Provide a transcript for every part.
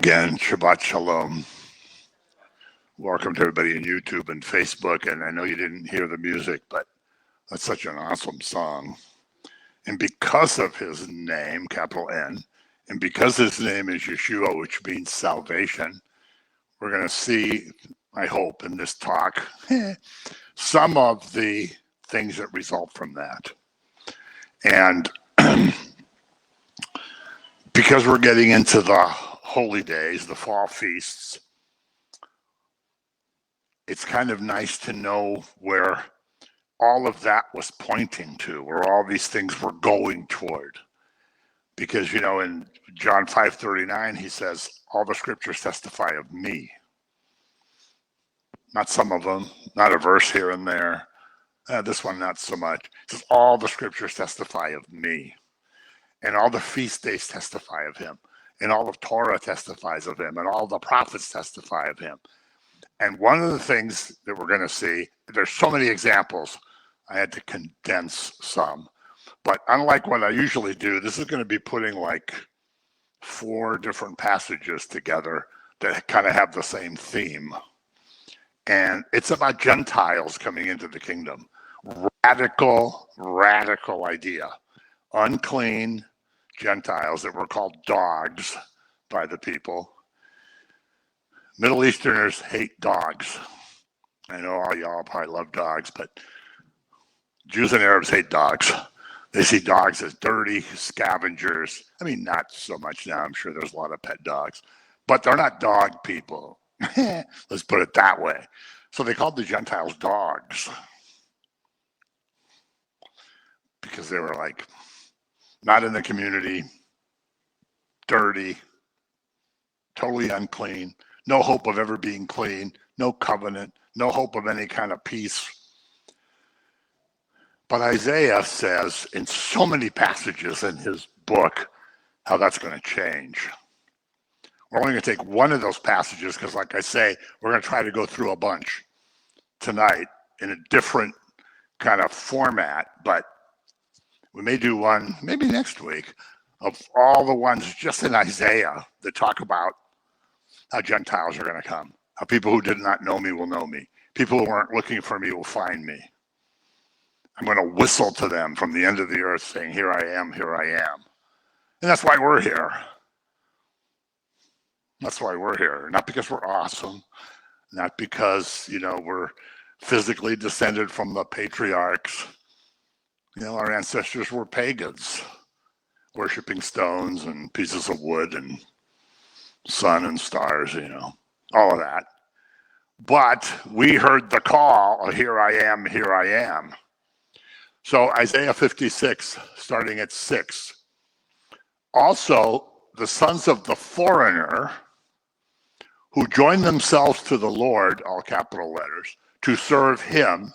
Again, Shabbat Shalom. Welcome to everybody on YouTube and Facebook. And I know you didn't hear the music, but that's such an awesome song. And because of his name, capital N, and because his name is Yeshua, which means salvation, we're going to see, I hope, in this talk, some of the things that result from that. And because we're getting into the holy days, the fall feasts, it's kind of nice to know where all of that was pointing to, where all these things were going toward. Because, you know, in John 5:39, he says, all the scriptures testify of me. Not some of them, not a verse here and there. This one, not so much. It says, all the scriptures testify of me. And all the feast days testify of him. And all of Torah testifies of him. And all the prophets testify of him. And one of the things that we're going to see, there's so many examples, I had to condense some. But unlike what I usually do, this is going to be putting like 4 different passages together that kind of have the same theme. And it's about Gentiles coming into the kingdom. Radical idea. Unclean Gentiles that were called dogs by the people. Middle Easterners hate dogs. I know all y'all probably love dogs, but Jews and Arabs hate dogs. They see dogs as dirty scavengers. I mean, not so much now. I'm sure there's a lot of pet dogs, but they're not dog people. Let's put it that way. So they called the Gentiles dogs because they were like not in the community, dirty, totally unclean, no hope of ever being clean, no covenant, no hope of any kind of peace. But Isaiah says in so many passages in his book how that's going to change. We're only going to take one of those passages because, like I say, we're going to try to go through a bunch tonight in a different kind of format, but we may do one maybe next week of all the ones just in Isaiah that talk about how Gentiles are going to come, how people who did not know me will know me, people who weren't looking for me will find me. I'm going to whistle to them from the end of the earth saying, here I am, here I am. And that's why we're here. That's why we're here. Not because we're awesome, not because, you know, we're physically descended from the patriarchs. You know, our ancestors were pagans, worshiping stones and pieces of wood and sun and stars, you know, all of that. But we heard the call, here I am, here I am. So Isaiah 56, starting at 6. Also, the sons of the foreigner who join themselves to the Lord, all capital letters, to serve him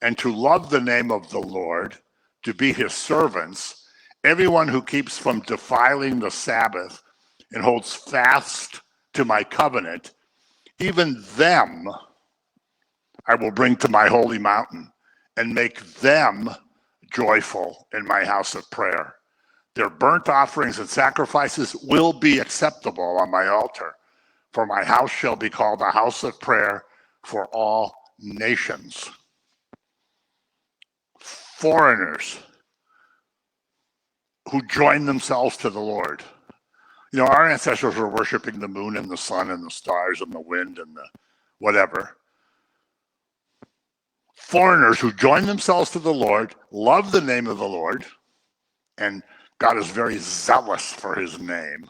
and to love the name of the Lord, to be his servants, everyone who keeps from defiling the Sabbath and holds fast to my covenant, even them I will bring to my holy mountain and make them joyful in my house of prayer. Their burnt offerings and sacrifices will be acceptable on my altar, for my house shall be called a house of prayer for all nations. Foreigners who join themselves to the Lord. You know, our ancestors were worshiping the moon and the sun and the stars and the wind and the whatever. Foreigners who join themselves to the Lord, love the name of the Lord, and God is very zealous for his name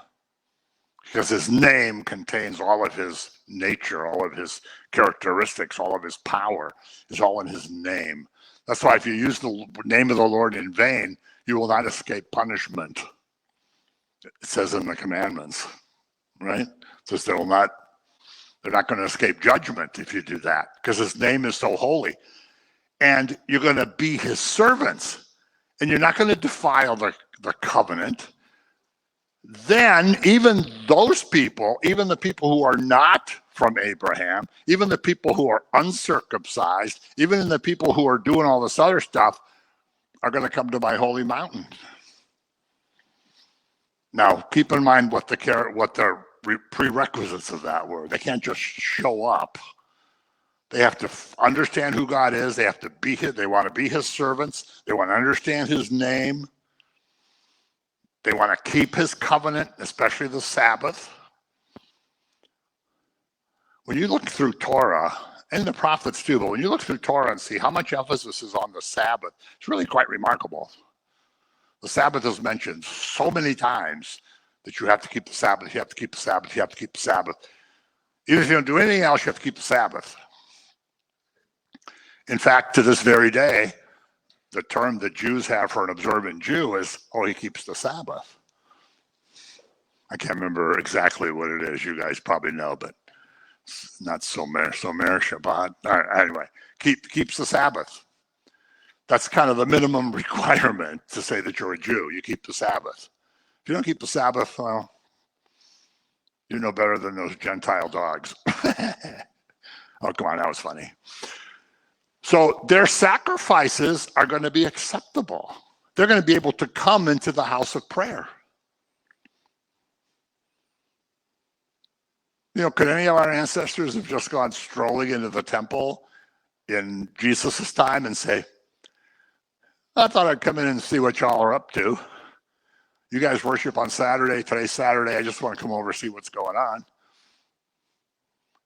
because his name contains all of his nature, all of his characteristics, all of his power is all in his name. That's why if you use the name of the Lord in vain, you will not escape punishment. It says in the commandments, right? It says they're not going to escape judgment if you do that because his name is so holy. And you're going to be his servants and you're not going to defile the covenant. Then even those people, even the people who are not from Abraham, even the people who are uncircumcised, even the people who are doing all this other stuff are going to come to my holy mountain. Now, keep in mind what the prerequisites of that word. They can't just show up. They have to understand who God is. They have to be they want to be his servants. They want to understand his name. They want to keep his covenant, especially the Sabbath. When you look through Torah, and the prophets too, but when you look through Torah and see how much emphasis is on the Sabbath, it's really quite remarkable. The Sabbath is mentioned so many times that you have to keep the Sabbath, you have to keep the Sabbath, you have to keep the Sabbath. Even if you don't do anything else, you have to keep the Sabbath. In fact, to this very day, the term that Jews have for an observant Jew is, oh, he keeps the Sabbath. I can't remember exactly what it is. You guys probably know, but it's not Somer Shabbat. Anyway, keeps the Sabbath. That's kind of the minimum requirement to say that you're a Jew. You keep the Sabbath. If you don't keep the Sabbath, well, you're no better than those Gentile dogs. Oh, come on, that was funny. So their sacrifices are going to be acceptable. They're going to be able to come into the house of prayer. You know, could any of our ancestors have just gone strolling into the temple in Jesus' time and say, I thought I'd come in and see what y'all are up to. You guys worship on Saturday. Today's Saturday. I just want to come over and see what's going on.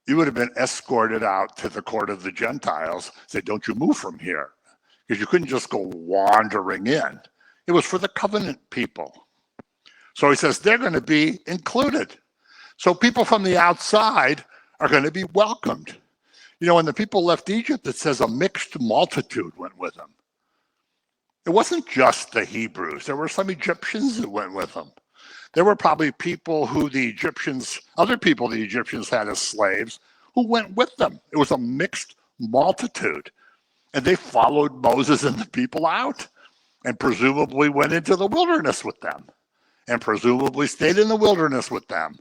You would have been escorted out to the court of the Gentiles, say, don't you move from here. Because you couldn't just go wandering in. It was for the covenant people. So he says they're going to be included. So people from the outside are going to be welcomed. You know, when the people left Egypt, it says a mixed multitude went with them. It wasn't just the Hebrews. There were some Egyptians that went with them. There were probably people who other people the Egyptians had as slaves who went with them. It was a mixed multitude. And they followed Moses and the people out and presumably went into the wilderness with them and presumably stayed in the wilderness with them.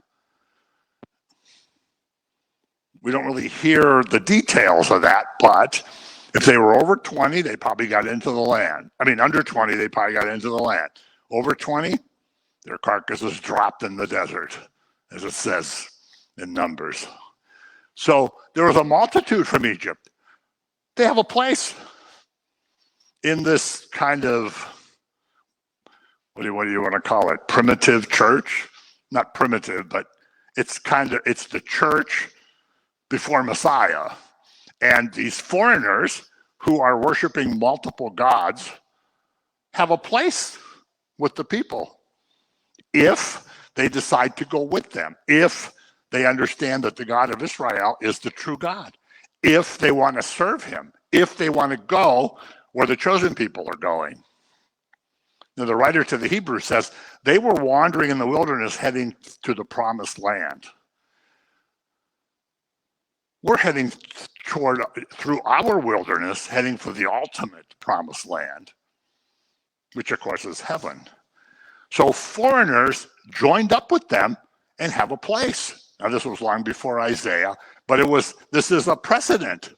We don't really hear the details of that, but if they were over 20, they probably got into the land. I mean, under 20, they probably got into the land. Over 20, their carcasses dropped in the desert, as it says in Numbers. So there was a multitude from Egypt. They have a place in this kind of, what do you want to call it? Primitive church? Not primitive, but it's the church before Messiah. And these foreigners who are worshiping multiple gods have a place with the people if they decide to go with them, if they understand that the God of Israel is the true God, if they want to serve him, if they want to go where the chosen people are going. Now, the writer to the Hebrews says they were wandering in the wilderness heading to the promised land. We're heading through our wilderness, heading for the ultimate promised land, which of course is heaven. So foreigners joined up with them and have a place. Now this was long before Isaiah, but this is a precedent.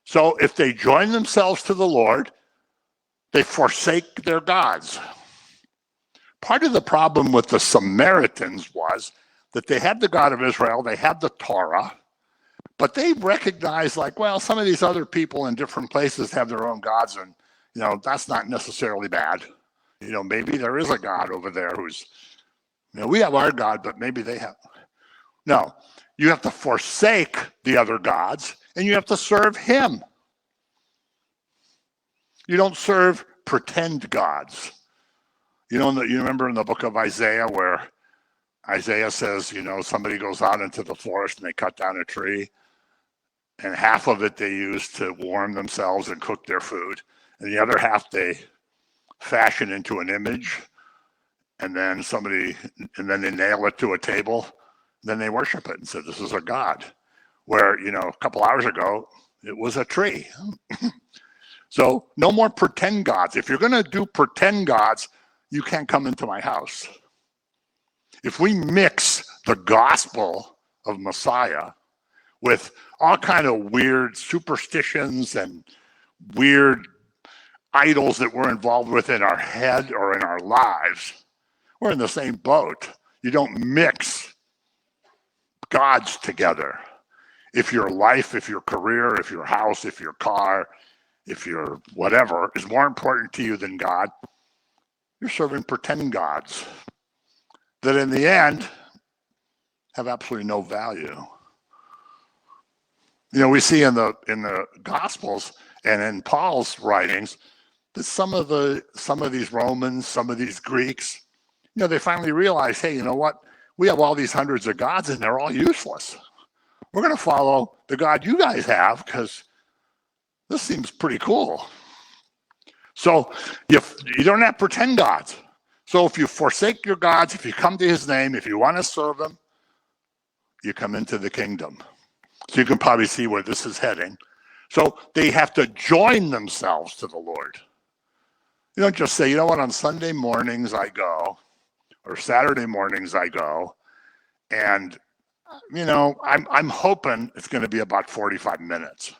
So if they join themselves to the Lord, they forsake their gods. Part of the problem with the Samaritans was that they had the God of Israel, they had the Torah, but they recognized like, well, some of these other people in different places have their own gods, and that's not necessarily bad. Maybe there is a God over there who's, we have our God, but maybe they have. No, you have to forsake the other gods and you have to serve him. You don't serve pretend gods. You remember in the book of Isaiah where Isaiah says, somebody goes out into the forest and they cut down a tree and half of it they use to warm themselves and cook their food. And the other half they fashion into an image and then they nail it to a table. Then they worship it and say, this is a God. Where, a couple hours ago, it was a tree. So no more pretend gods. If you're going to do pretend gods, you can't come into my house. If we mix the gospel of Messiah with all kind of weird superstitions and weird idols that we're involved with in our head or in our lives, we're in the same boat. You don't mix gods together. If your life, if your career, if your house, if your car, if your whatever is more important to you than God, you're serving pretend gods that in the end have absolutely no value. You know, we see in the Gospels and in Paul's writings that some of these Romans, some of these Greeks, you know, they finally realize, hey, you know what? We have all these hundreds of gods and they're all useless. We're going to follow the God you guys have because this seems pretty cool. So you don't have pretend gods. So if you forsake your gods, if you come to his name, if you want to serve him, you come into the kingdom. So you can probably see where this is heading. So they have to join themselves to the Lord. You don't just say, you know what, on Sunday mornings I go, or Saturday mornings I go, and you know, I'm hoping it's going to be about 45 minutes.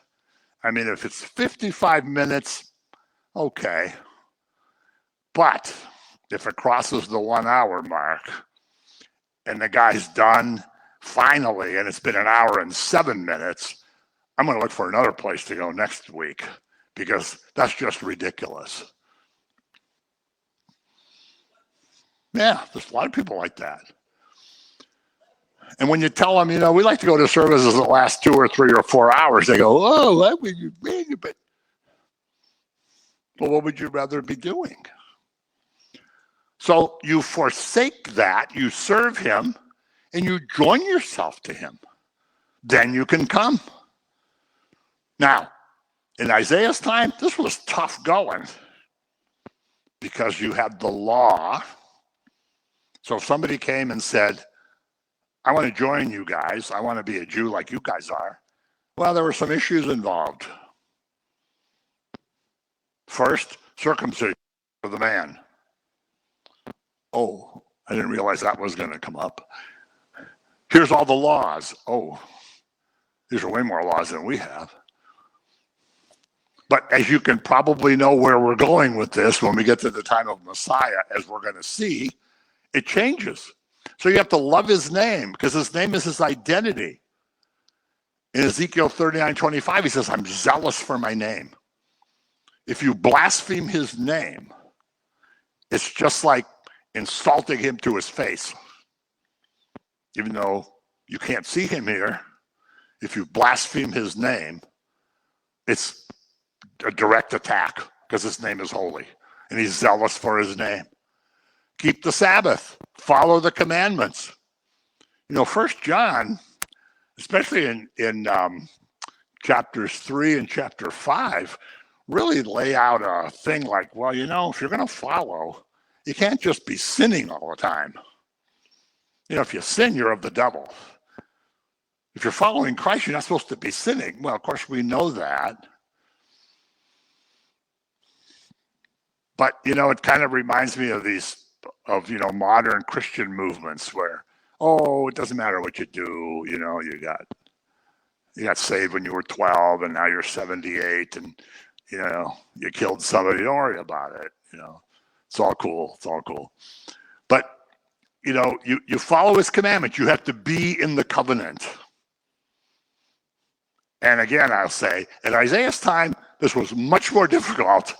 I mean, if it's 55 minutes, okay. But if it crosses the 1 hour mark and the guy's done finally, and it's been an hour and 7 minutes, I'm going to look for another place to go next week because that's just ridiculous. Yeah, there's a lot of people like that. And when you tell them, you know, we like to go to services that last 2 or 3 or 4 hours, they go, oh, what would you mean? But well, what would you rather be doing? So you forsake that, you serve him, and you join yourself to him. Then you can come. Now, in Isaiah's time, this was tough going because you had the law. So if somebody came and said, I want to join you guys, I want to be a Jew like you guys are, well, there were some issues involved. First, circumcision of the man. Oh, I didn't realize that was going to come up. Here's all the laws. Oh, these are way more laws than we have. But as you can probably know where we're going with this, when we get to the time of Messiah, as we're going to see, it changes. So you have to love his name because his name is his identity. In Ezekiel 39:25, he says, I'm zealous for my name. If you blaspheme his name, it's just like insulting him to his face. Even though you can't see him here, if you blaspheme his name, it's a direct attack because his name is holy and he's zealous for his name. Keep the Sabbath, follow the commandments. You know, 1 John, especially in chapters 3 and chapter 5, really lay out a thing like, well, you know, if you're going to follow, you can't just be sinning all the time. You know, if you sin, you're of the devil. If you're following Christ, you're not supposed to be sinning. Well, of course, we know that. But, you know, it kind of reminds me of you know, modern Christian movements where, oh, it doesn't matter what you do. You know, you got saved when you were 12 and now you're 78 and, you know, you killed somebody. Don't worry about it. You know, it's all cool. It's all cool. But, you know, you follow his commandments. You have to be in the covenant. And again, I'll say, at Isaiah's time, this was much more difficult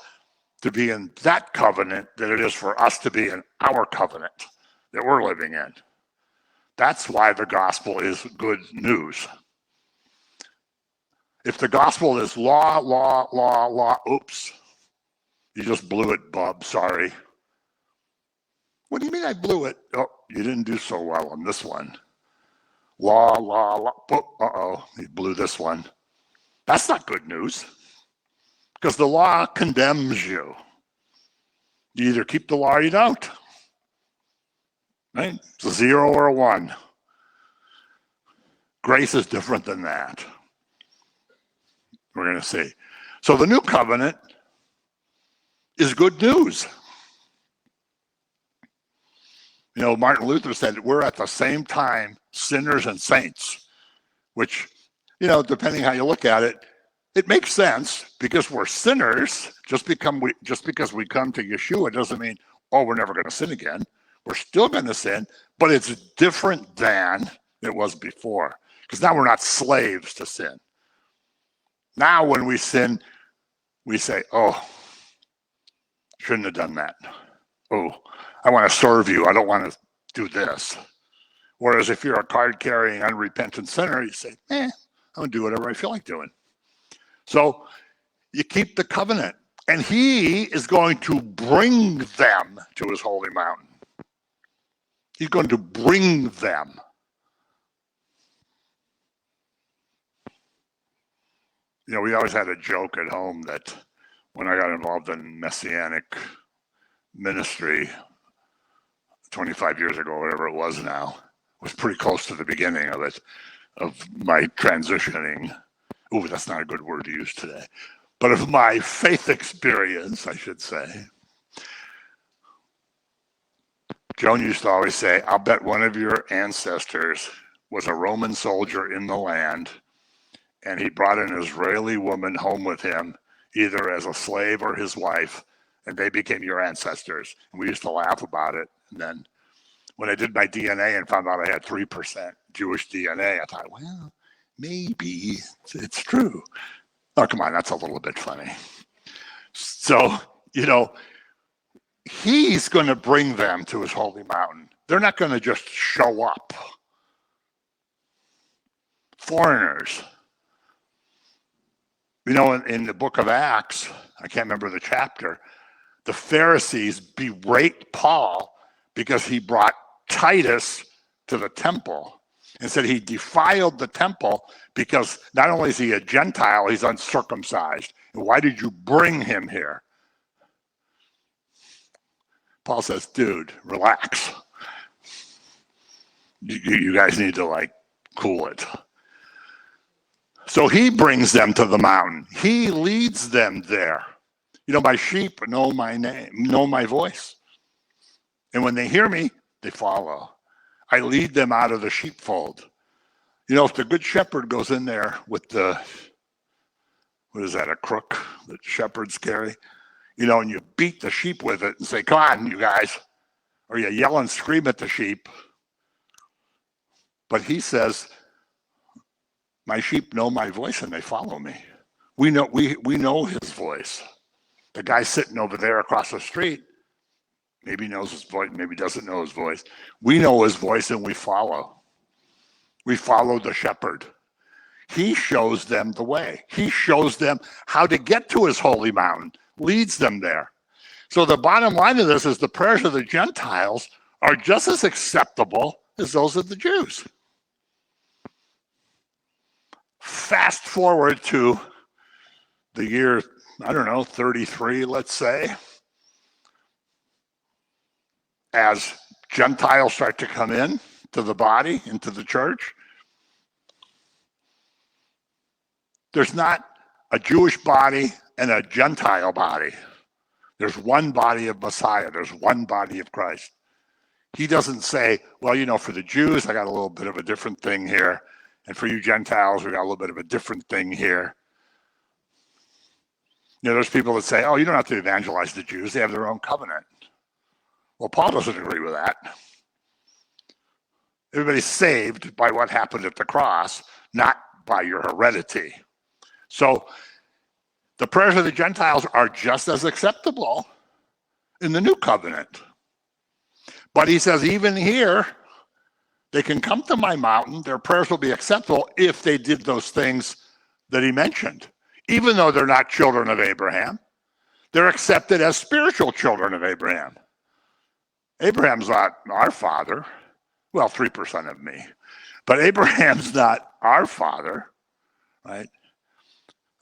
to be in that covenant than it is for us to be in our covenant that we're living in. That's why the gospel is good news. If the gospel is law, oops, you just blew it, bub, sorry. What do you mean I blew it? Oh, you didn't do so well on this one. Law, uh-oh, you blew this one. That's not good news because the law condemns you. You either keep the law or you don't. Right? It's a 0 or a 1. Grace is different than that. We're going to see. So the new covenant is good news. You know, Martin Luther said we're at the same time sinners and saints, which, you know, depending how you look at it, it makes sense because we're sinners. Just because we come to Yeshua doesn't mean, oh, we're never going to sin again. We're still going to sin, but it's different than it was before. Because now we're not slaves to sin. Now when we sin, we say, oh, shouldn't have done that. Oh, I want to serve you. I don't want to do this. Whereas if you're a card-carrying, unrepentant sinner, you say, I'm going to do whatever I feel like doing. So you keep the covenant. And he is going to bring them to his holy mountain. He's going to bring them. You know, we always had a joke at home that when I got involved in Messianic ministry 25 years ago, whatever it was now, was pretty close to the beginning of it, of my transitioning. Ooh, that's not a good word to use today. But of my faith experience, I should say. Joan used to always say, I'll bet one of your ancestors was a Roman soldier in the land, and he brought an Israeli woman home with him, either as a slave or his wife, and they became your ancestors. And we used to laugh about it. And then when I did my DNA and found out I had 3% Jewish DNA, I thought, well, maybe it's true. Oh, come on, that's a little bit funny. So, you know, he's going to bring them to his holy mountain. They're not going to just show up. Foreigners. You know, in the book of Acts, I can't remember the chapter, the Pharisees berate Paul because he brought Titus to the temple and said he defiled the temple because not only is he a Gentile, he's uncircumcised. And why did you bring him here? Paul says, dude, relax. You guys need to like cool it. So he brings them to the mountain. He leads them there. You know, my sheep know my name, know my voice. And when they hear me, they follow. I lead them out of the sheepfold. You know, if the good shepherd goes in there with the, what is that, a crook that shepherds carry? You know, and you beat the sheep with it and say, come on, you guys. Or you yell and scream at the sheep. But he says, my sheep know my voice and they follow me. We know his voice. The guy sitting over there across the street, maybe knows his voice, maybe doesn't know his voice. We know his voice and we follow. We follow the shepherd. He shows them the way. He shows them how to get to his holy mountain, leads them there. So the bottom line of this is the prayers of the Gentiles are just as acceptable as those of the Jews. Fast forward to the year, I don't know, 33, let's say, as Gentiles start to come in to the body, into the church. There's not a Jewish body and a Gentile body. There's one body of Messiah. There's one body of Christ. He doesn't say, well, you know, for the Jews, I got a little bit of a different thing here. And for you Gentiles, we got a little bit of a different thing here. You know, there's people that say, oh, you don't have to evangelize the Jews. They have their own covenant. Well, Paul doesn't agree with that. Everybody's saved by what happened at the cross, not by your heredity. So the prayers of the Gentiles are just as acceptable in the new covenant. But he says, even here, they can come to my mountain. Their prayers will be acceptable if they did those things that he mentioned. Even though they're not children of Abraham, they're accepted as spiritual children of Abraham. Abraham's not our father. Well, 3% of me. But Abraham's not our father, right?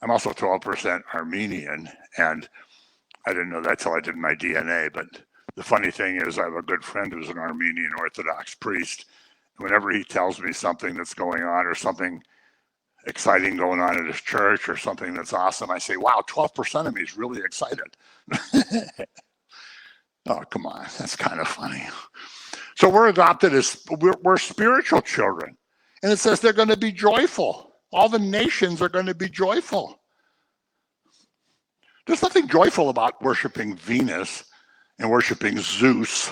I'm also 12% Armenian, and I didn't know that till I did my DNA. But the funny thing is I have a good friend who's an Armenian Orthodox priest. Whenever he tells me something that's going on or something exciting going on at his church or something that's awesome, I say, wow, 12% of me is really excited. Oh, come on. That's kind of funny. So we're adopted as, we're spiritual children. And it says they're going to be joyful. All the nations are going to be joyful. There's nothing joyful about worshiping Venus and worshiping Zeus.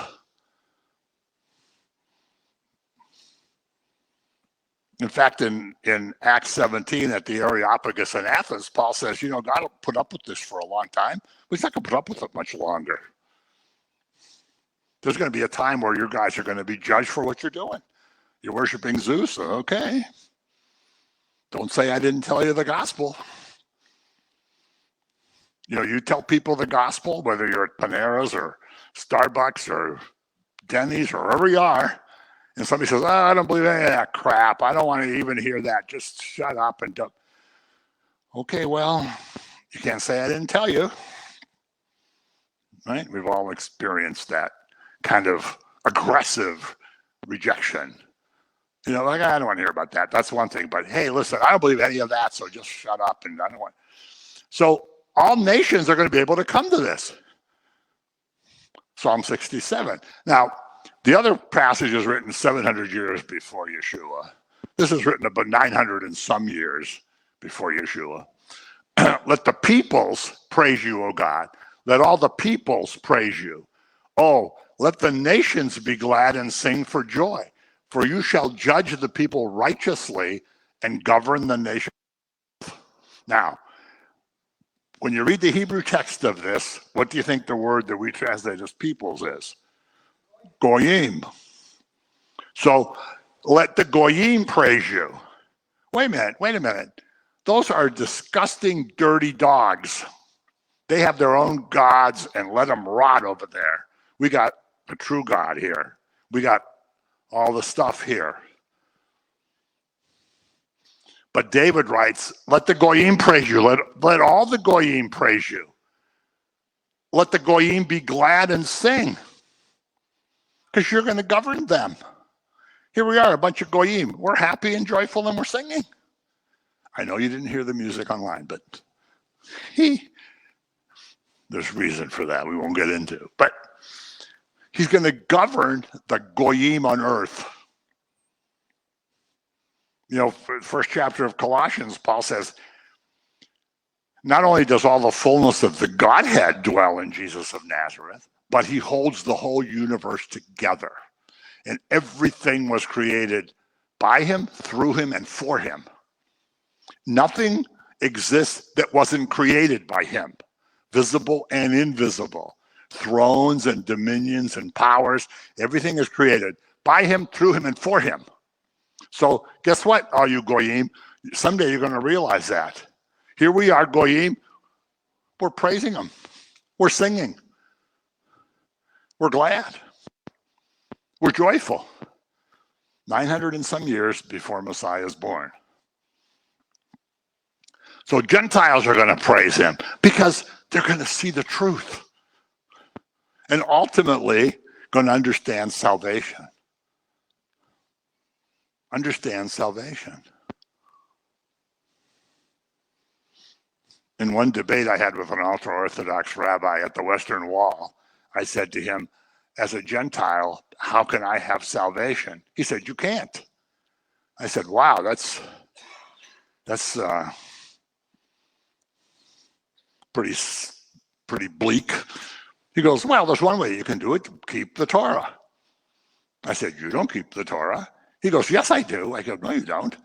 In fact, in Acts 17 at the Areopagus in Athens, Paul says, God will put up with this for a long time, but he's not going to put up with it much longer. There's going to be a time where your guys are going to be judged for what you're doing. You're worshiping Zeus, okay. Don't say I didn't tell you the gospel. You tell people the gospel, whether you're at Panera's or Starbucks or Denny's or wherever you are, and somebody says, I don't believe any of that crap. I don't want to even hear that. Just shut up and don't. Okay, well, you can't say I didn't tell you. Right? We've all experienced that kind of aggressive rejection. Like, I don't want to hear about that. That's one thing. But hey, listen, I don't believe any of that, so just shut up. And I don't want. So all nations are going to be able to come to this. Psalm 67. Now, the other passage is written 700 years before Yeshua. This is written about 900 and some years before Yeshua. Let the peoples praise you, O God. Let all the peoples praise you. Oh, let the nations be glad and sing for joy. For you shall judge the people righteously and govern the nation. Now, when you read the Hebrew text of this, what do you think the word that we translate as peoples is? Goyim. So let the Goyim praise you. Wait a minute. Those are disgusting, dirty dogs. They have their own gods and let them rot over there. We got a true God here. We got all the stuff here. But David writes, let the Goyim praise you. Let all the Goyim praise you. Let the Goyim be glad and sing, because you're going to govern them. Here we are, a bunch of Goyim. We're happy and joyful and we're singing. I know you didn't hear the music online, but there's reason for that we won't get into. But he's going to govern the Goyim on earth. First chapter of Colossians, Paul says, not only does all the fullness of the Godhead dwell in Jesus of Nazareth, but he holds the whole universe together. And everything was created by him, through him, and for him. Nothing exists that wasn't created by him, visible and invisible. Thrones and dominions and powers, everything is created by him, through him, and for him. So guess what, all you Goyim? Someday you're going to realize that. Here we are, Goyim. We're praising him. We're singing. We're glad. We're joyful. 900 and some years before Messiah is born. So Gentiles are going to praise him because they're going to see the truth and ultimately going to understand salvation. Understand salvation. In one debate I had with an ultra-Orthodox rabbi at the Western Wall, I said to him, as a Gentile, how can I have salvation? He said, you can't. I said, wow, that's pretty bleak. He goes, well, there's one way you can do it, keep the Torah. I said, you don't keep the Torah. He goes, yes, I do. I go, no, you don't.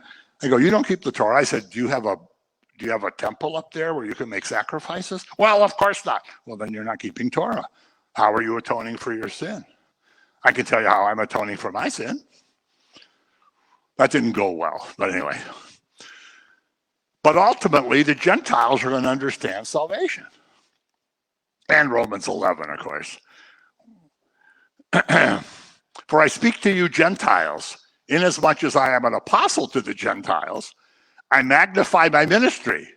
I go, you don't keep the Torah. I said, do you have a temple up there where you can make sacrifices? Well, of course not. Well, then you're not keeping Torah. How are you atoning for your sin? I can tell you how I'm atoning for my sin. That didn't go well, but anyway. But ultimately, the Gentiles are going to understand salvation. And Romans 11, of course. For I speak to you Gentiles, inasmuch as I am an apostle to the Gentiles, I magnify my ministry,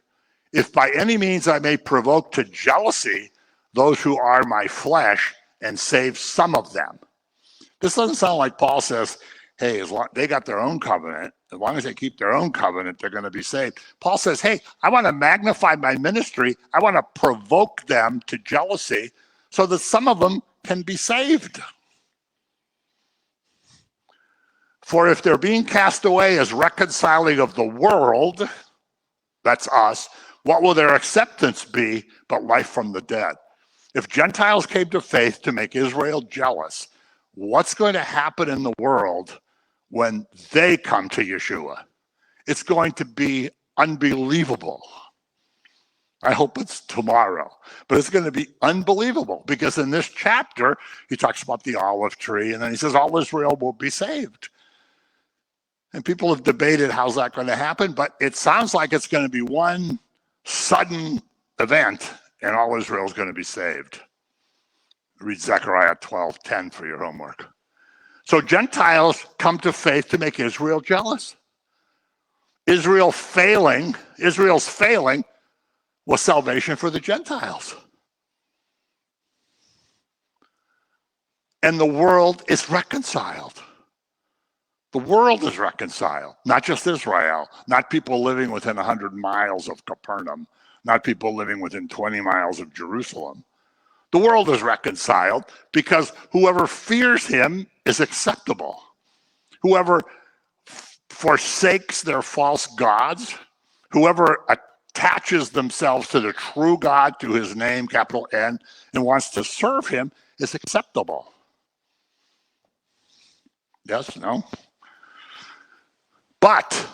if by any means I may provoke to jealousy those who are my flesh and save some of them. This doesn't sound like Paul says, hey, as long they got their own covenant, as long as they keep their own covenant, they're going to be saved. Paul says, hey, I want to magnify my ministry. I want to provoke them to jealousy so that some of them can be saved. For if they're being cast away as reconciling of the world, that's us, what will their acceptance be but life from the dead? If Gentiles came to faith to make Israel jealous, what's going to happen in the world when they come to Yeshua? It's going to be unbelievable. I hope it's tomorrow, but it's going to be unbelievable because in this chapter, he talks about the olive tree and then he says all Israel will be saved. And people have debated how's that going to happen, but it sounds like it's going to be one sudden event and all Israel is going to be saved. Read Zechariah 12:10 for your homework. So Gentiles come to faith to make Israel jealous. Israel's failing was salvation for the Gentiles. And the world is reconciled. The world is reconciled, not just Israel, not people living within 100 miles of Capernaum, not people living within 20 miles of Jerusalem. The world is reconciled because whoever fears him is acceptable. Whoever forsakes their false gods, whoever attaches themselves to the true God, to his name, capital N, and wants to serve him is acceptable. Yes, no? But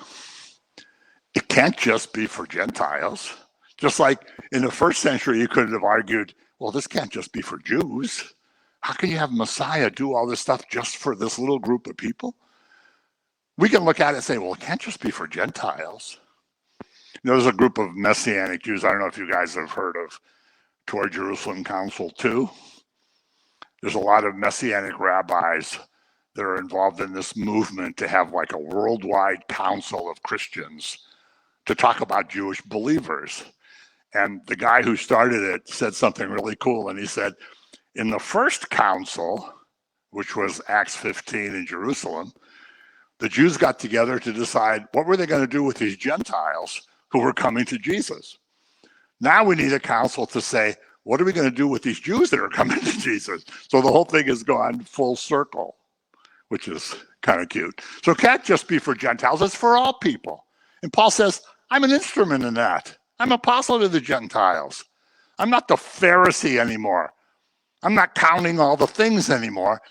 it can't just be for Gentiles. Just like in the first century, you could have argued, well, this can't just be for Jews. How can you have Messiah do all this stuff just for this little group of people? We can look at it and say, well, it can't just be for Gentiles. You know, there's a group of Messianic Jews. I don't know if you guys have heard of Toward Jerusalem Council 2. There's a lot of Messianic rabbis that are involved in this movement to have like a worldwide council of Christians to talk about Jewish believers. And the guy who started it said something really cool. And he said, in the first council, which was Acts 15 in Jerusalem, the Jews got together to decide what were they going to do with these Gentiles who were coming to Jesus. Now we need a council to say, what are we going to do with these Jews that are coming to Jesus? So the whole thing has gone full circle, which is kind of cute. So it can't just be for Gentiles, it's for all people. And Paul says, I'm an instrument in that. I'm apostle to the Gentiles. I'm not the Pharisee anymore. I'm not counting all the things anymore.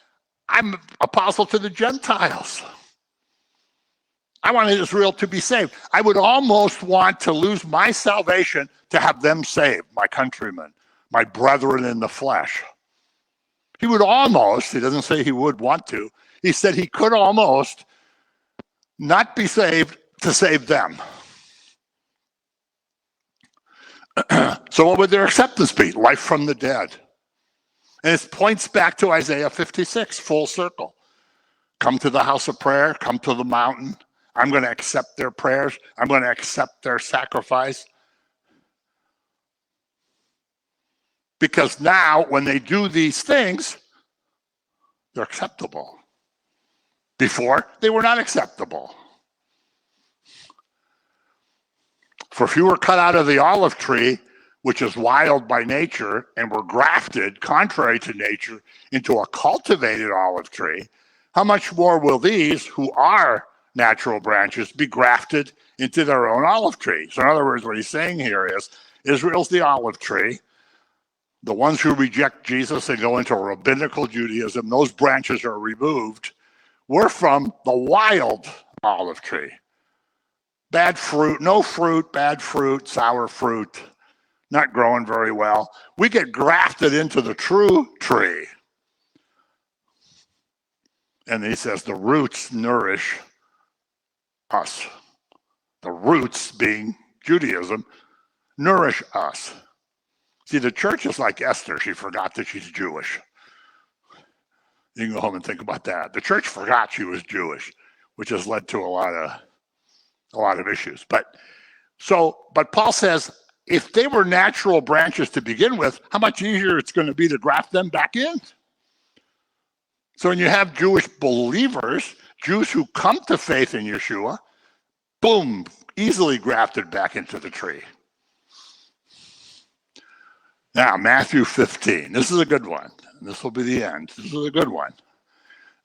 I'm apostle to the Gentiles. I want Israel to be saved. I would almost want to lose my salvation to have them saved, my countrymen, my brethren in the flesh. He would almost, he doesn't say he would want to, he said he could almost not be saved to save them. So what would their acceptance be? Life from the dead. And it points back to Isaiah 56, full circle. Come to the house of prayer, come to the mountain. I'm going to accept their prayers. I'm going to accept their sacrifice. Because now when they do these things, they're acceptable. Before, they were not acceptable. For if you were cut out of the olive tree, which is wild by nature, and were grafted, contrary to nature, into a cultivated olive tree, how much more will these, who are natural branches, be grafted into their own olive tree? So in other words, what he's saying here is, Israel's the olive tree. The ones who reject Jesus and go into rabbinical Judaism, those branches are removed. We're from the wild olive tree. Bad fruit, no fruit, bad fruit, sour fruit, not growing very well. We get grafted into the true tree. And he says the roots nourish us. The roots, being Judaism, nourish us. See, the church is like Esther. She forgot that she's Jewish. You can go home and think about that. The church forgot she was Jewish, which has led to a lot of issues. But Paul says, if they were natural branches to begin with, how much easier it's going to be to graft them back in. So when you have Jewish believers, Jews who come to faith in Yeshua, boom, easily grafted back into the tree. Now, Matthew 15. This is a good one. This will be the end. This is a good one.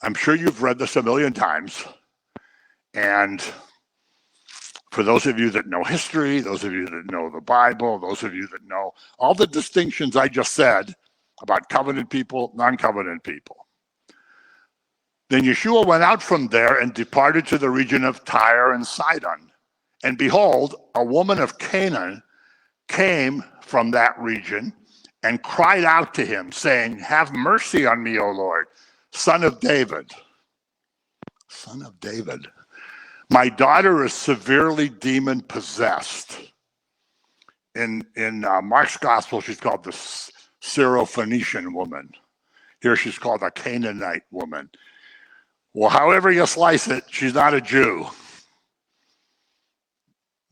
I'm sure you've read this a million times. And for those of you that know history, those of you that know the Bible, those of you that know all the distinctions I just said about covenant people, non-covenant people. Then Yeshua went out from there and departed to the region of Tyre and Sidon. And behold, a woman of Canaan came from that region and cried out to him, saying, have mercy on me, O Lord, son of David. Son of David. My daughter is severely demon possessed. In Mark's gospel, she's called the Syrophoenician woman. Here she's called a Canaanite woman. Well, however you slice it, she's not a Jew.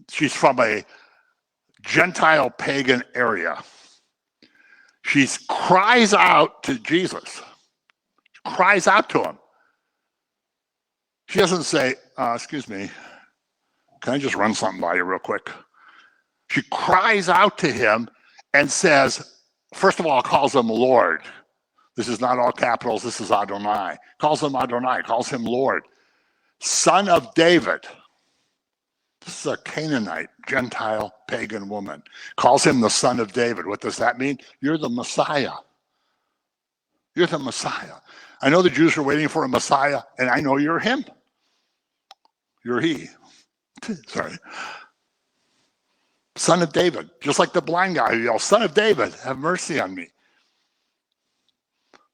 She's from a Gentile pagan area. She cries out to Jesus. Cries out to him. She doesn't say, excuse me, can I just run something by you real quick? She cries out to him and says, first of all, calls him Lord. This is not all capitals, this is Adonai. Calls him Adonai, calls him Lord. Son of David. This is a Canaanite, Gentile, pagan woman. Calls him the son of David. What does that mean? You're the Messiah. You're the Messiah. I know the Jews are waiting for a Messiah, and I know you're him. You're he. Sorry. Son of David. Just like the blind guy who yells, Son of David, have mercy on me.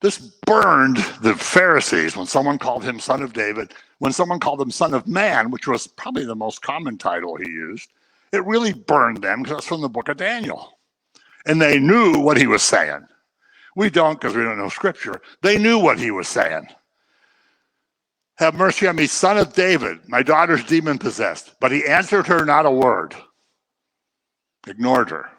This burned the Pharisees when someone called him Son of David. When someone called him Son of Man, which was probably the most common title he used, it really burned them because it's from the book of Daniel. And they knew what he was saying. We don't because we don't know scripture. They knew what he was saying. Have mercy on me, son of David. My daughter's demon possessed. But he answered her not a word. Ignored her.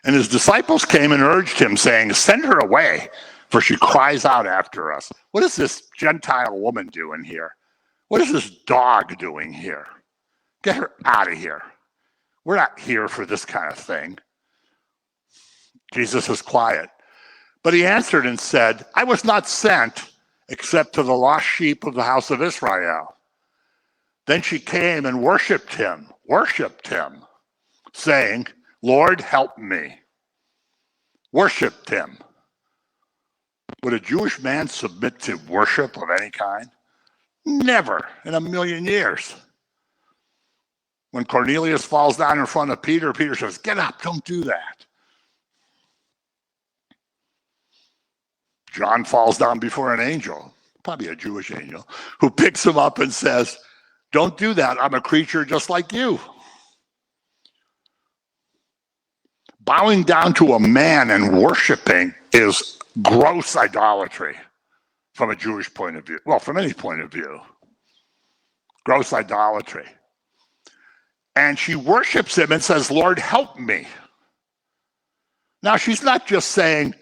And his disciples came and urged him, saying, send her away, for she cries out after us. What is this Gentile woman doing here? What is this dog doing here? Get her out of here. We're not here for this kind of thing. Jesus is quiet. But he answered and said, I was not sent except to the lost sheep of the house of Israel. Then she came and worshiped him, saying, Lord, help me. Worshipped him. Would a Jewish man submit to worship of any kind? Never in a million years. When Cornelius falls down in front of Peter, Peter says, get up, don't do that. John falls down before an angel, probably a Jewish angel, who picks him up and says, don't do that, I'm a creature just like you. Bowing down to a man and worshiping is gross idolatry from a Jewish point of view. Well, from any point of view. Gross idolatry. And she worships him and says, Lord, help me. Now, she's not just saying,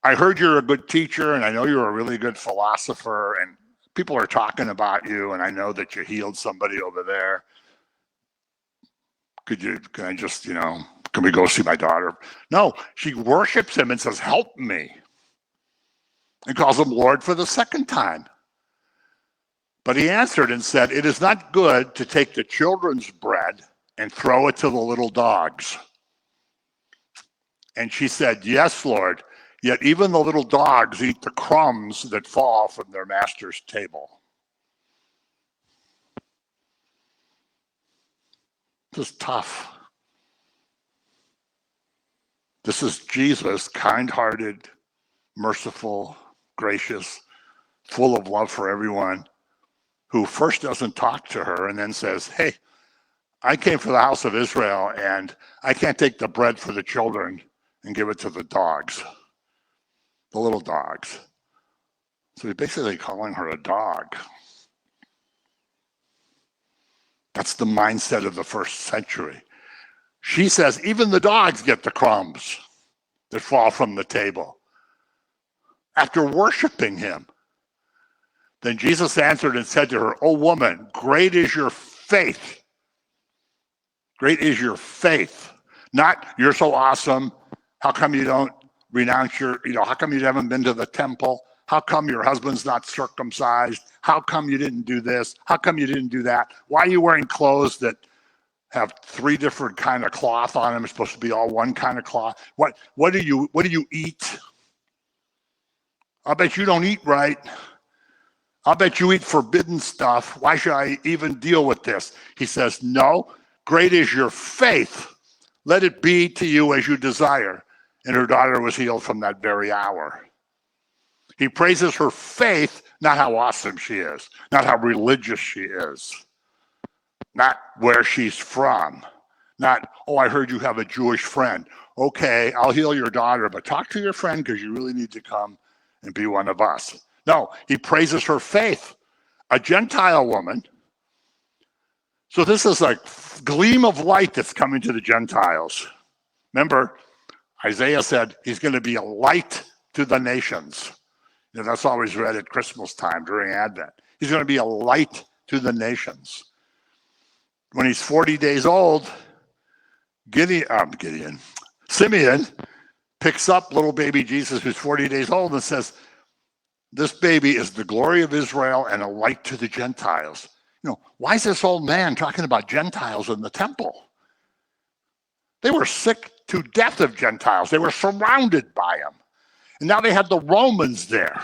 I heard you're a good teacher and I know you're a really good philosopher and people are talking about you and I know that you healed somebody over there. Can I just, can we go see my daughter? No, she worships him and says, help me. And calls him Lord for the second time. But he answered and said, it is not good to take the children's bread and throw it to the little dogs. And she said, yes, Lord, yet even the little dogs eat the crumbs that fall from their master's table. This is tough. This is Jesus, kind-hearted, merciful, gracious, full of love for everyone, who first doesn't talk to her and then says, hey, I came from the house of Israel and I can't take the bread for the children and give it to the dogs, the little dogs. So he's basically calling her a dog. That's the mindset of the first century. She says, even the dogs get the crumbs that fall from the table. After worshiping him, then Jesus answered and said to her, O woman, great is your faith. Great is your faith. Not, you're so awesome. How come you don't renounce how come you haven't been to the temple? How come your husband's not circumcised? How come you didn't do this? How come you didn't do that? Why are you wearing clothes that have 3 different kind of cloth on them? It's supposed to be all one kind of cloth. What do you eat? I bet you don't eat right. I'll bet you eat forbidden stuff. Why should I even deal with this? He says, no, great is your faith. Let it be to you as you desire. And her daughter was healed from that very hour. He praises her faith, not how awesome she is, not how religious she is, not where she's from, not, oh, I heard you have a Jewish friend. Okay, I'll heal your daughter, but talk to your friend because you really need to come and be one of us. No, he praises her faith, a Gentile woman. So this is a gleam of light that's coming to the Gentiles. Remember, Isaiah said he's going to be a light to the nations. You know, that's always read at Christmas time during Advent. He's going to be a light to the nations. When he's 40 days old, Simeon picks up little baby Jesus who's 40 days old and says, this baby is the glory of Israel and a light to the Gentiles. You know, why is this old man talking about Gentiles in the temple? They were sick to death of Gentiles. They were surrounded by them. And now they had the Romans there.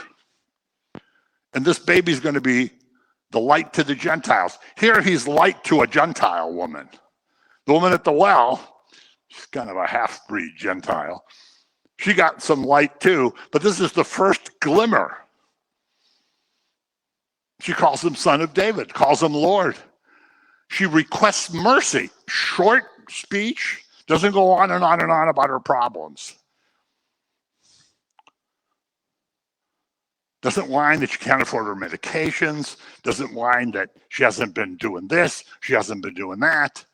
And this baby's going to be the light to the Gentiles. Here he's light to a Gentile woman. The woman at the well, she's kind of a half-breed Gentile. She got some light too, but this is the first glimmer. She calls him Son of David, calls him Lord. She requests mercy. Short speech, doesn't go on and on and on about her problems. Doesn't whine that she can't afford her medications. Doesn't whine that she hasn't been doing this. She hasn't been doing that.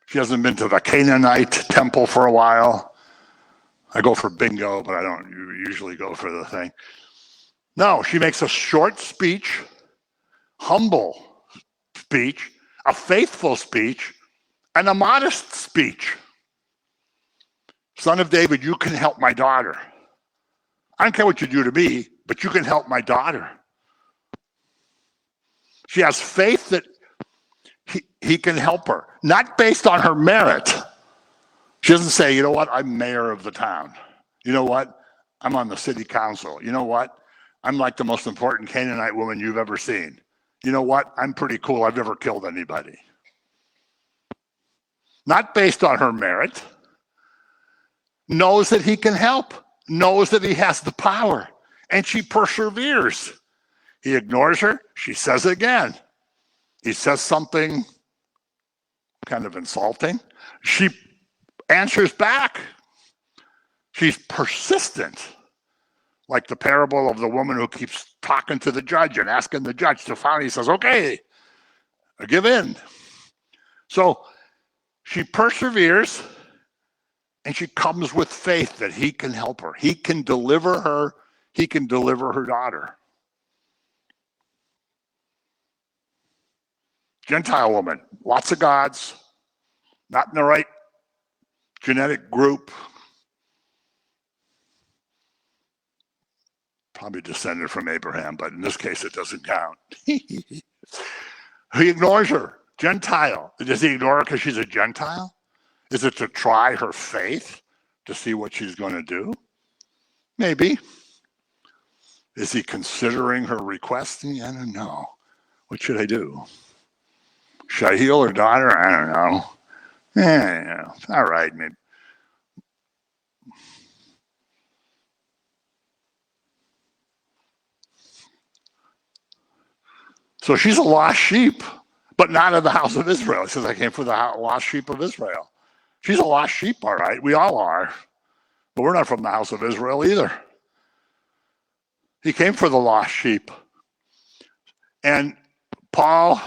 She hasn't been to the Canaanite temple for a while. I go for bingo, but I don't usually go for the thing. No, she makes a short speech, humble speech, a faithful speech, and a modest speech. Son of David, you can help my daughter. I don't care what you do to me, but you can help my daughter. She has faith that he can help her, not based on her merit. She doesn't say, you know what, I'm mayor of the town. You know what, I'm on the city council. You know what, I'm like the most important Canaanite woman you've ever seen. You know what, I'm pretty cool. I've never killed anybody. Not based on her merit. Knows that he can help. Knows that he has the power. And she perseveres. He ignores her. She says it again. He says something kind of insulting. She answers back. She's persistent. Like the parable of the woman who keeps talking to the judge and asking the judge to finally says, okay, I give in. So she perseveres and she comes with faith that he can help her. He can deliver her. He can deliver her daughter. Gentile woman, lots of gods, not in the right genetic group. Probably descended from Abraham, but in this case, it doesn't count. He ignores her. Gentile. Does he ignore her because she's a Gentile? Is it to try her faith to see what she's going to do? Maybe. Is he considering her request? I don't know. What should I do? Should I heal her daughter? I don't know. Yeah, all right, maybe. So she's a lost sheep, but not of the house of Israel. He says, I came for the lost sheep of Israel. She's a lost sheep, all right. We all are. But we're not from the house of Israel either. He came for the lost sheep. And Paul,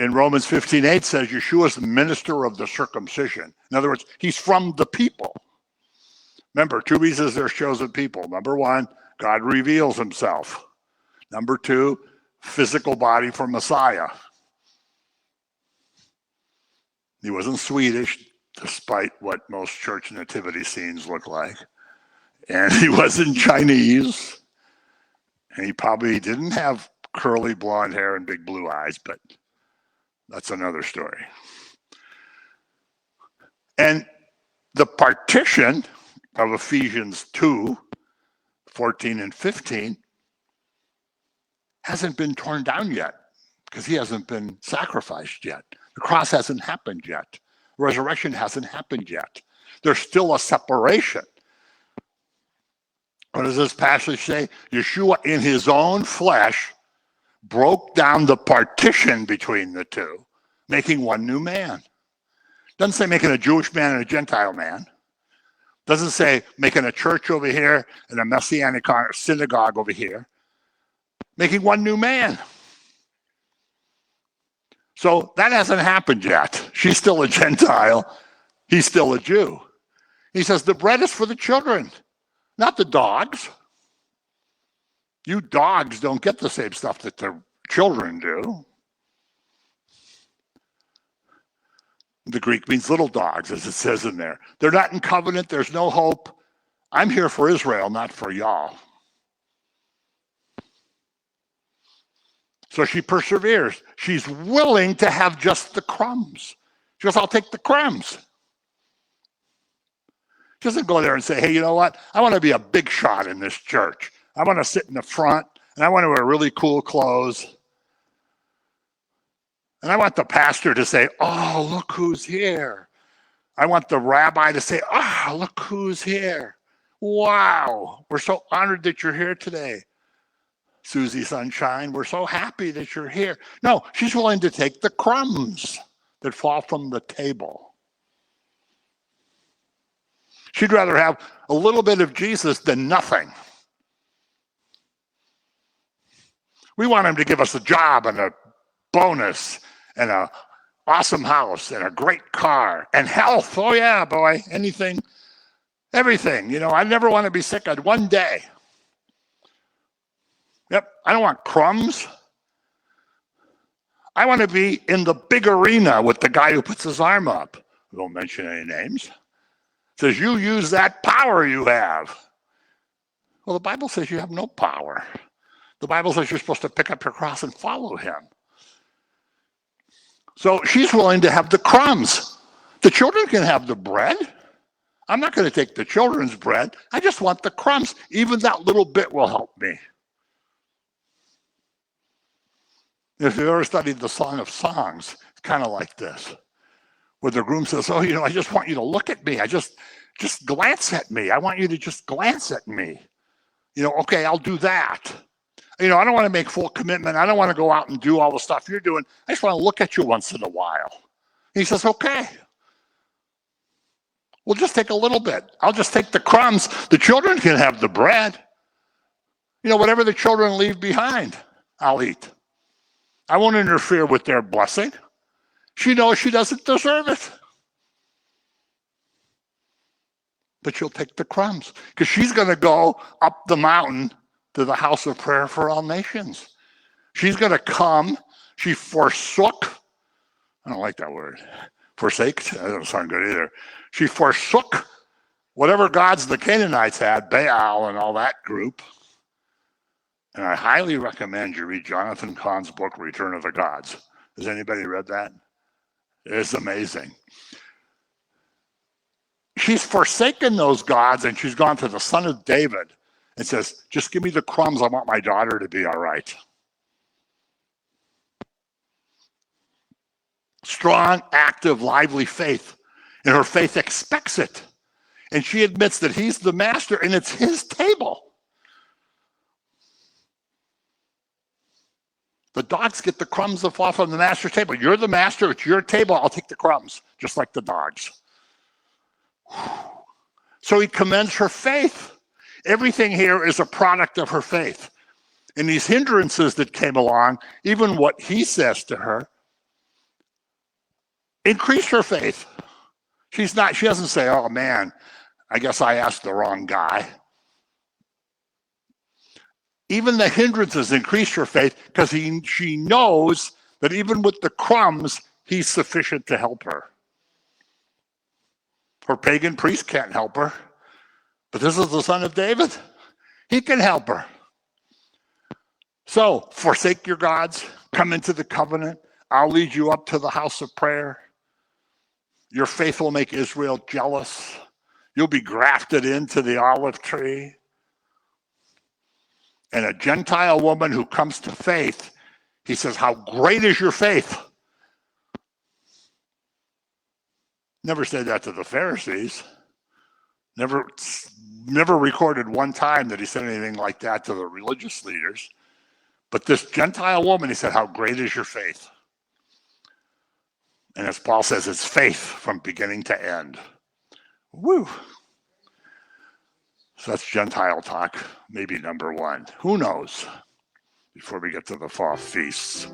in Romans 15:8, says Yeshua is the minister of the circumcision. In other words, he's from the people. Remember, two reasons they're chosen people. Number one, God reveals himself. Number two, physical body for Messiah. He wasn't Swedish, despite what most church nativity scenes look like. And he wasn't Chinese. And he probably didn't have curly blonde hair and big blue eyes, but that's another story. And the partition of Ephesians 2:5 14 and 15, hasn't been torn down yet because he hasn't been sacrificed yet. The cross hasn't happened yet. Resurrection hasn't happened yet. There's still a separation. What does this passage say? Yeshua in his own flesh broke down the partition between the two, making one new man. Doesn't say making a Jewish man and a Gentile man. Doesn't say making a church over here and a Messianic synagogue over here. Making one new man. So that hasn't happened yet. She's still a Gentile. He's still a Jew. He says the bread is for the children, not the dogs. You dogs don't get the same stuff that the children do. The Greek means little dogs, as it says in there. They're not in covenant. There's no hope. I'm here for Israel, not for y'all. So she perseveres. She's willing to have just the crumbs. She goes, I'll take the crumbs. She doesn't go there and say, hey, you know what? I want to be a big shot in this church. I want to sit in the front, and I want to wear really cool clothes. And I want the pastor to say, oh, look who's here. I want the rabbi to say, oh, look who's here. Wow, we're so honored that you're here today. Susie Sunshine, we're so happy that you're here. No, she's willing to take the crumbs that fall from the table. She'd rather have a little bit of Jesus than nothing. We want him to give us a job and a bonus and an awesome house and a great car and health. Oh yeah, boy, anything, everything. You know, I never want to be sick on one day. Yep, I don't want crumbs. I want to be in the big arena with the guy who puts his arm up. We won't mention any names. Says, you use that power you have. Well, the Bible says you have no power. The Bible says you're supposed to pick up your cross and follow him. So she's willing to have the crumbs. The children can have the bread. I'm not going to take the children's bread. I just want the crumbs. Even that little bit will help me. If you've ever studied the Song of Songs, it's kind of like this, where the groom says, oh, you know, I just want you to look at me. I just glance at me. I want you to just glance at me. You know, okay, I'll do that. You know, I don't want to make full commitment. I don't want to go out and do all the stuff you're doing. I just want to look at you once in a while. He says, okay. We'll just take a little bit. I'll just take the crumbs. The children can have the bread. You know, whatever the children leave behind, I'll eat. I won't interfere with their blessing. She knows she doesn't deserve it. But she'll take the crumbs because she's going to go up the mountain to the house of prayer for all nations. She's going to come. She forsook. I don't like that word. Forsake? That doesn't sound good either. She forsook whatever gods the Canaanites had, Baal and all that group. And I highly recommend you read Jonathan Cahn's book, Return of the Gods. Has anybody read that? It's amazing. She's forsaken those gods and she's gone to the Son of David and says, just give me the crumbs. I want my daughter to be all right. Strong, active, lively faith. And her faith expects it. And she admits that he's the master and it's his table. The dogs get the crumbs that fall from the master's table. You're the master, it's your table, I'll take the crumbs, just like the dogs. So he commends her faith. Everything here is a product of her faith. And these hindrances that came along, even what he says to her, increase her faith. She doesn't say, oh man, I guess I asked the wrong guy. Even the hindrances increase her faith because she knows that even with the crumbs, he's sufficient to help her. Her pagan priest can't help her, but this is the Son of David. He can help her. So forsake your gods, come into the covenant. I'll lead you up to the house of prayer. Your faith will make Israel jealous. You'll be grafted into the olive tree. And a Gentile woman who comes to faith, he says, how great is your faith? Never said that to the Pharisees. Never recorded one time that he said anything like that to the religious leaders. But this Gentile woman, he said, how great is your faith? And as Paul says, it's faith from beginning to end. Woo. So that's Gentile talk, maybe number one. Who knows? Before we get to the fall feasts.